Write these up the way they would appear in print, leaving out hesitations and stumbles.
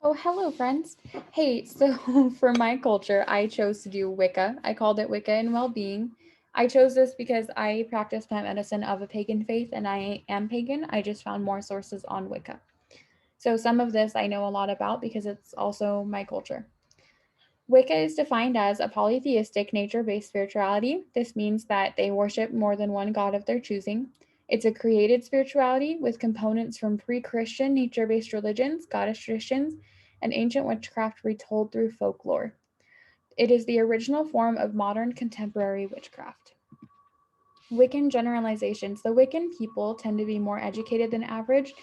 Oh, hello, friends. Hey, so for my culture, I chose to do Wicca. I called it Wicca and Wellbeing. I chose this because I practice plant medicine of a pagan faith and I am pagan. I just found more sources on Wicca. So some of this I know a lot about because it's also my culture. Wicca is defined as a polytheistic, nature based spirituality. This means that they worship more than one god of their choosing. It's a created spirituality with components from pre Christian, nature based religions, goddess traditions, and ancient witchcraft retold through folklore. It is the original form of modern contemporary witchcraft. Wiccan generalizations. The Wiccan people tend to be more educated than average,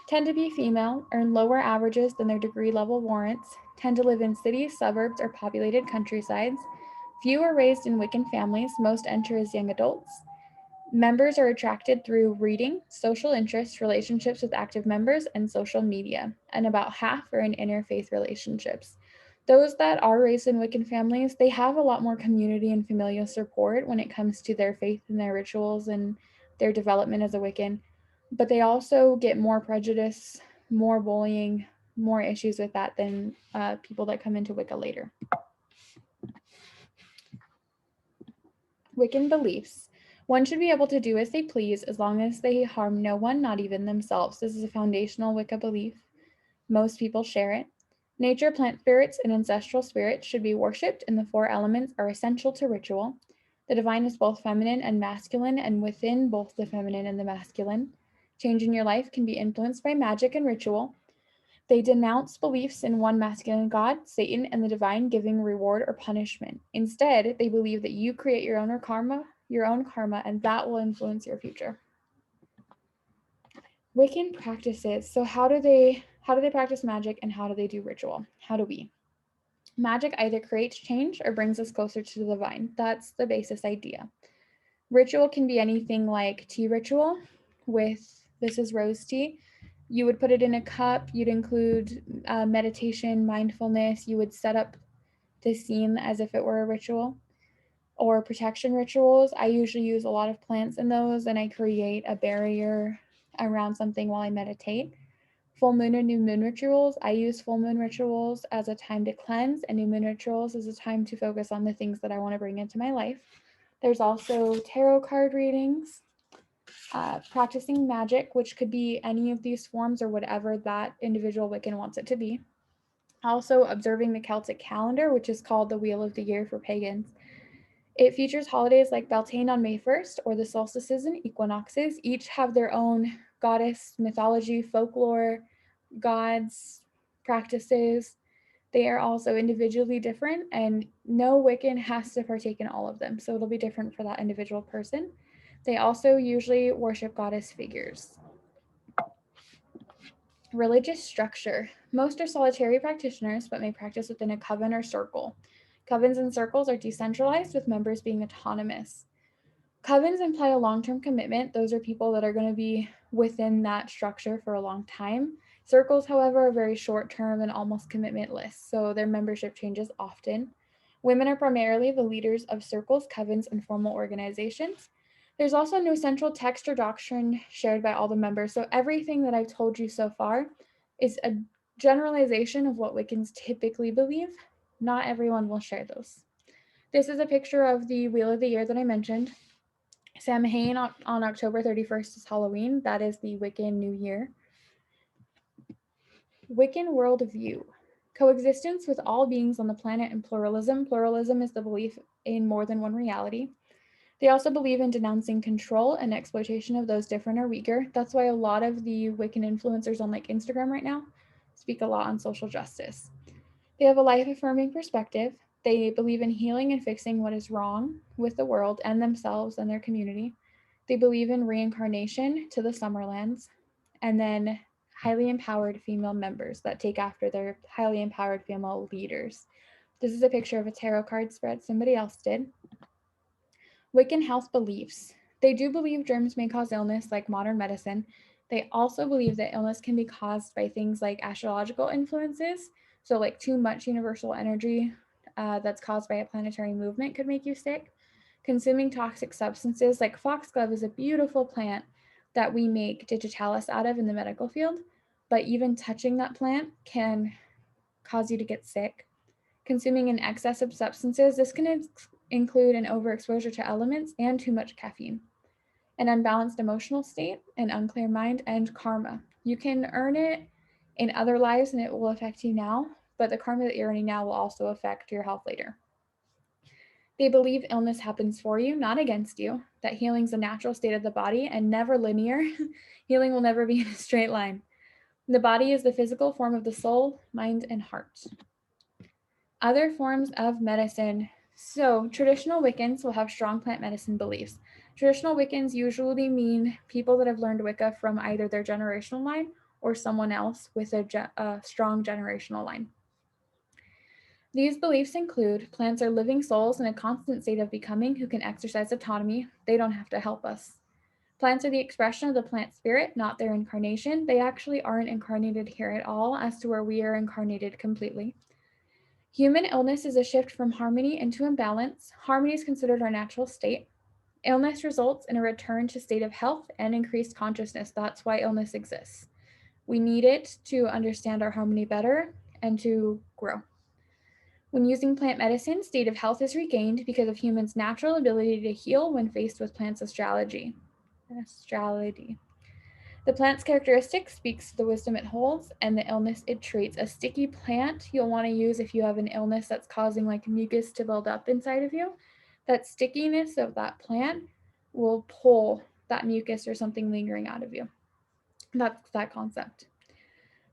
tend to be female, earn lower averages than their degree level warrants, tend to live in cities, suburbs, or populated countrysides. Few are raised in Wiccan families, most enter as young adults. Members are attracted through reading, social interests, relationships with active members, and social media, and about half are in interfaith relationships. Those that are raised in Wiccan families, they have a lot more community and familial support when it comes to their faith and their rituals and their development as a Wiccan. But they also get more prejudice, more bullying, more issues with that than people that come into Wicca later. Wiccan beliefs. One should be able to do as they please as long as they harm no one, not even themselves. This is a foundational Wicca belief. Most people share it. Nature, plant spirits, and ancestral spirits should be worshipped, and the four elements are essential to ritual. The divine is both feminine and masculine, and within both the feminine and the masculine. Change in your life can be influenced by magic and ritual. They denounce beliefs in one masculine god, Satan, and the divine giving reward or punishment. Instead, they believe that you create your own karma, and that will influence your future. Wiccan practices. So how do they practice magic and how do they do ritual? How do we? Magic either creates change or brings us closer to the divine. That's the basis idea. Ritual can be anything like tea ritual with this is rose tea. You would put it in a cup, you'd include meditation, mindfulness, you would set up the scene as if it were a ritual. Or protection rituals, I usually use a lot of plants in those and I create a barrier around something while I meditate. Full moon and new moon rituals, I use full moon rituals as a time to cleanse and new moon rituals as a time to focus on the things that I want to bring into my life. There's also tarot card readings, practicing magic, which could be any of these forms or whatever that individual Wiccan wants it to be. Also, observing the Celtic calendar, which is called the Wheel of the Year for pagans. It features holidays like Beltane on May 1st or the solstices and equinoxes. Each have their own goddess mythology, folklore, gods, practices. They are also individually different, and no Wiccan has to partake in all of them, so it'll be different for that individual person. They also usually worship goddess figures. Religious structure. Most are solitary practitioners, but may practice within a coven or circle. Covens and circles are decentralized, with members being autonomous. Covens imply a long term commitment. Those are people that are going to be within that structure for a long time. Circles, however, are very short term and almost commitmentless, so their membership changes often. Women are primarily the leaders of circles, covens, and formal organizations. There's also no central text or doctrine shared by all the members, so everything that I've told you so far is a generalization of what Wiccans typically believe. Not everyone will share those. This is a picture of the Wheel of the Year that I mentioned. Samhain on October 31st is Halloween. That is the Wiccan New Year. Wiccan worldview. Coexistence with all beings on the planet and pluralism. Pluralism is the belief in more than one reality. They also believe in denouncing control and exploitation of those different or weaker. That's why a lot of the Wiccan influencers on like Instagram right now speak a lot on social justice. They have a life affirming perspective. They believe in healing and fixing what is wrong with the world and themselves and their community. They believe in reincarnation to the Summerlands, and then highly empowered female members that take after their highly empowered female leaders. This is a picture of a tarot card spread somebody else did. Wiccan health beliefs. They do believe germs may cause illness like modern medicine. They also believe that illness can be caused by things like astrological influences. So, like too much universal energy that's caused by a planetary movement could make you sick. Consuming toxic substances like foxglove is a beautiful plant that we make digitalis out of in the medical field, but even touching that plant can cause you to get sick. Consuming an excess of substances, this can include an overexposure to elements and too much caffeine. An unbalanced emotional state, an unclear mind, and karma. You can earn it in other lives and it will affect you now, but the karma that you're earning now will also affect your health later. They believe illness happens for you, not against you, that healing is a natural state of the body and never linear. Healing will never be in a straight line. The body is the physical form of the soul, mind, and heart. Other forms of medicine. So, traditional Wiccans will have strong plant medicine beliefs. Traditional Wiccans usually mean people that have learned Wicca from either their generational line or someone else with a strong generational line. These beliefs include plants are living souls in a constant state of becoming who can exercise autonomy. They don't have to help us. Plants are the expression of the plant spirit, not their incarnation. They actually aren't incarnated here at all, as to where we are incarnated completely. Human illness is a shift from harmony into imbalance. Harmony is considered our natural state. Illness results in a return to state of health and increased consciousness. That's why illness exists. We need it to understand our harmony better and to grow. When using plant medicine, state of health is regained because of humans' natural ability to heal when faced with plants astrology. The plant's characteristic speaks to the wisdom it holds and the illness it treats. A sticky plant you'll want to use if you have an illness that's causing like mucus to build up inside of you. That stickiness of that plant will pull that mucus or something lingering out of you. That's that concept.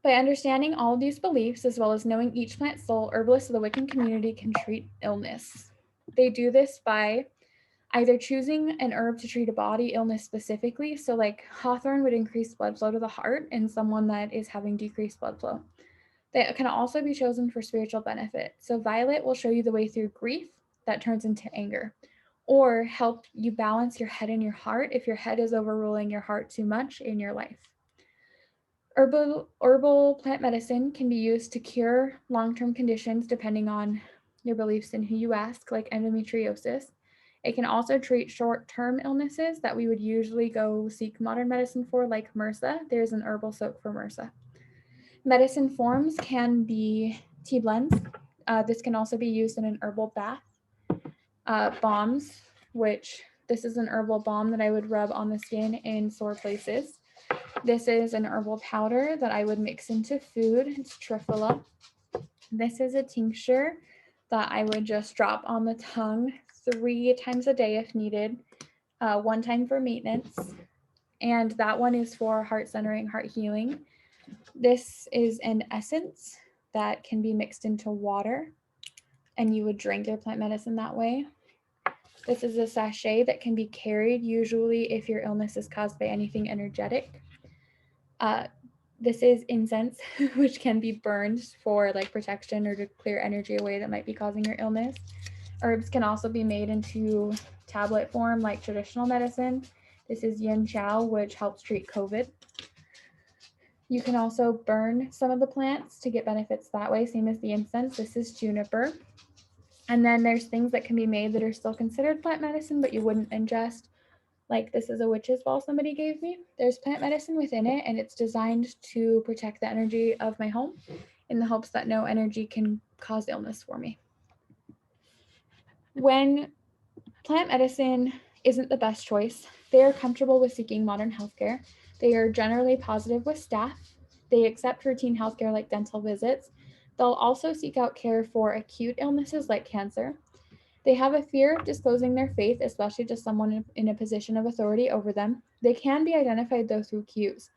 By understanding all of these beliefs, as well as knowing each plant's soul, herbalists of the Wiccan community can treat illness. They do this by either choosing an herb to treat a body illness specifically. So like hawthorn would increase blood flow to the heart in someone that is having decreased blood flow. They can also be chosen for spiritual benefit. So violet will show you the way through grief that turns into anger, or help you balance your head and your heart if your head is overruling your heart too much in your life. Herbal plant medicine can be used to cure long-term conditions depending on your beliefs and who you ask, like endometriosis. It can also treat short-term illnesses that we would usually go seek modern medicine for, like MRSA. There's an herbal soak for MRSA. Medicine forms can be tea blends. This can also be used in an herbal bath. Balms, which this is an herbal balm that I would rub on the skin in sore places. This is an herbal powder that I would mix into food. It's triphala. This is a tincture that I would just drop on the tongue 3 times a day if needed, 1 time for maintenance. And that one is for heart centering, heart healing. This is an essence that can be mixed into water, and you would drink your plant medicine that way. This is a sachet that can be carried, usually if your illness is caused by anything energetic. This is incense, which can be burned for like protection or to clear energy away that might be causing your illness. Herbs can also be made into tablet form like traditional medicine. This is yin chow, which helps treat COVID. You can also burn some of the plants to get benefits that way, same as the incense. This is juniper. And then there's things that can be made that are still considered plant medicine, but you wouldn't ingest. Like this is a witch's ball somebody gave me. There's plant medicine within it, and it's designed to protect the energy of my home in the hopes that no energy can cause illness for me. When plant medicine isn't the best choice, they are comfortable with seeking modern healthcare. They are generally positive with staff. They accept routine healthcare like dental visits. They'll also seek out care for acute illnesses like cancer. They have a fear of disclosing their faith, especially to someone in a position of authority over them. They can be identified, though, through cues.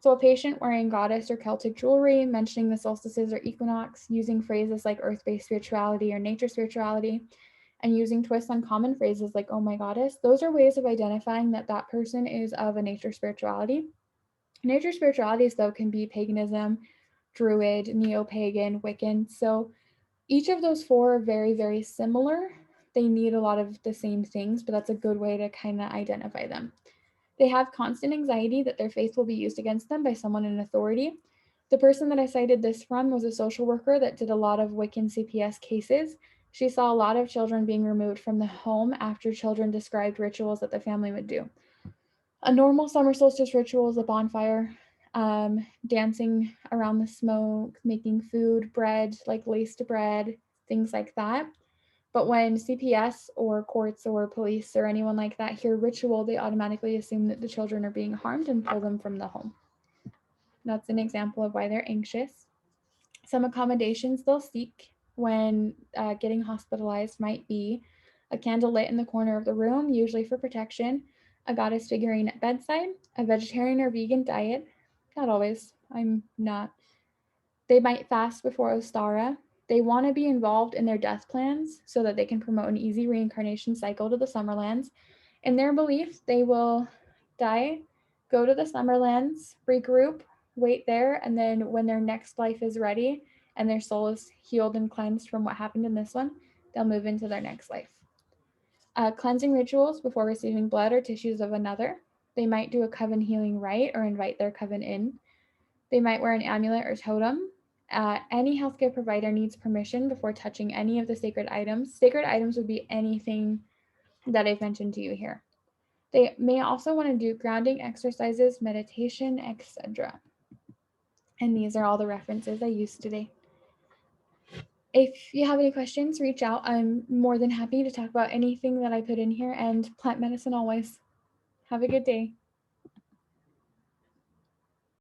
So a patient wearing goddess or Celtic jewelry, mentioning the solstices or equinox, using phrases like earth-based spirituality or nature spirituality, and using twists on common phrases like, oh my goddess, those are ways of identifying that that person is of a nature spirituality. Nature spiritualities, though, can be paganism, druid, neo-pagan, Wiccan. So each of those 4 are very, very similar. They need a lot of the same things, but that's a good way to kind of identify them. They have constant anxiety that their faith will be used against them by someone in authority. The person that I cited this from was a social worker that did a lot of Wiccan CPS cases. She saw a lot of children being removed from the home after children described rituals that the family would do. A normal summer solstice ritual is a bonfire. dancing around the smoke, making food, bread, like laced bread, things like that. But when CPS or courts or police or anyone like that hear ritual, they automatically assume that the children are being harmed and pull them from the home. That's an example of why they're anxious. Some accommodations they'll seek when getting hospitalized might be a candle lit in the corner of the room, usually for protection, a goddess figurine at bedside, a vegetarian or vegan diet. Not always. I'm not. They might fast before Ostara. They want to be involved in their death plans so that they can promote an easy reincarnation cycle to the Summerlands. In their belief, they will die, go to the Summerlands, regroup, wait there, and then when their next life is ready and their soul is healed and cleansed from what happened in this one, they'll move into their next life. Cleansing rituals before receiving blood or tissues of another. They might do a coven healing rite or invite their coven in. They might wear an amulet or totem. Any healthcare provider needs permission before touching any of the sacred items. Sacred items would be anything that I've mentioned to you here. They may also want to do grounding exercises, meditation, etc. And these are all the references I used today. If you have any questions, reach out. I'm more than happy to talk about anything that I put in here, and plant medicine always. Have a good day.